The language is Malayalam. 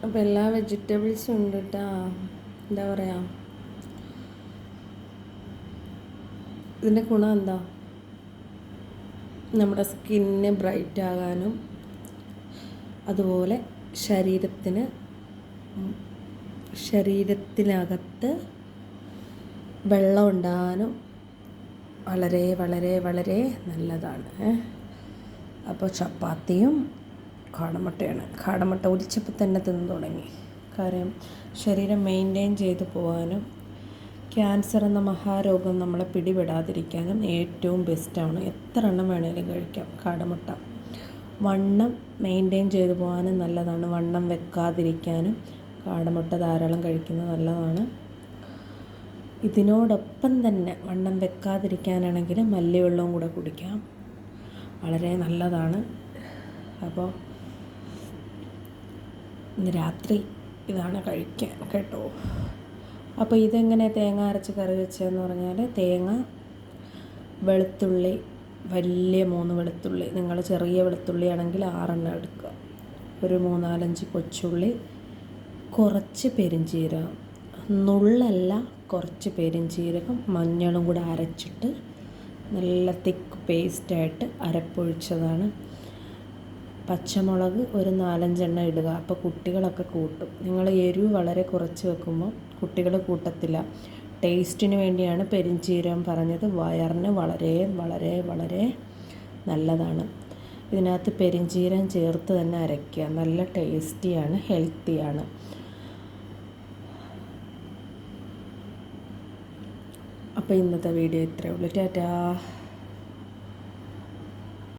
അപ്പോൾ എല്ലാ വെജിറ്റബിൾസും ഉണ്ട് കേട്ടോ. എന്താ പറയുക, ഇതിൻ്റെ ഗുണം എന്താ, നമ്മുടെ സ്കിന്ന് ബ്രൈറ്റ് ആകാനും അതുപോലെ ശരീരത്തിനകത്ത് വെള്ളം ഉണ്ടാകാനും വളരെ വളരെ വളരെ നല്ലതാണ്. അപ്പോൾ ചപ്പാത്തിയും കാടമുട്ട ഒലിച്ചപ്പോൾ തന്നെ തിന്നു തുടങ്ങി. കാര്യം ശരീരം മെയിൻറ്റെയിൻ ചെയ്ത് പോകാനും ക്യാൻസർ എന്ന മഹാരോഗം നമ്മളെ പിടിപെടാതിരിക്കാനും ഏറ്റവും ബെസ്റ്റാണ്. എത്ര എണ്ണം വേണേലും കഴിക്കാം കാടമുട്ട. വണ്ണം മെയിൻറ്റെയിൻ ചെയ്ത് പോകാനും നല്ലതാണ്. വണ്ണം വെക്കാതിരിക്കാനും കാടമുട്ട ധാരാളം കഴിക്കുന്നത് നല്ലതാണ്. ഇതിനോടൊപ്പം തന്നെ വണ്ണം വെക്കാതിരിക്കാനാണെങ്കിൽ മല്ലിവെള്ളവും കൂടെ കുടിക്കാം, വളരെ നല്ലതാണ്. അപ്പോൾ ഇന്ന് രാത്രി ഇതാണ് കഴിക്കാൻ കേട്ടോ. അപ്പോൾ ഇതെങ്ങനെ തേങ്ങ അരച്ച് കറി വെച്ചതെന്ന് പറഞ്ഞാൽ, തേങ്ങ, വെളുത്തുള്ളി, വലിയ 3 വെളുത്തുള്ളി, നിങ്ങൾ ചെറിയ വെളുത്തുള്ളി ആണെങ്കിൽ 6 എടുക്കുക, ഒരു 3-4 കൊച്ചുള്ളി, കുറച്ച് പെരിഞ്ചീരകം, നുള്ളല്ല കുറച്ച് പെരിഞ്ചീരകം, മഞ്ഞളും കൂടെ അരച്ചിട്ട് നല്ല തിക്ക് പേസ്റ്റായിട്ട് അരപ്പൊഴിച്ചതാണ്. പച്ചമുളക് ഒരു 4-5 ഇടുക. അപ്പോൾ കുട്ടികളൊക്കെ കൂട്ടും. നിങ്ങൾ എരിവ് വളരെ കുറച്ച് വെക്കുമ്പോൾ കുട്ടികൾ കൂട്ടത്തില്ല. ടേസ്റ്റിന് വേണ്ടിയാണ് പെരിഞ്ചീരകം പറഞ്ഞത്. വയറിന് വളരെ വളരെ വളരെ നല്ലതാണ്. ഇതിനകത്ത് പെരിഞ്ചീരകം ചേർത്ത് തന്നെ അരയ്ക്കുക. നല്ല ടേസ്റ്റിയാണ്, ഹെൽത്തിയാണ്. അപ്പോൾ ഇന്നത്തെ വീഡിയോ ഇത്രയേ ഉള്ളൂ. ടാറ്റാ.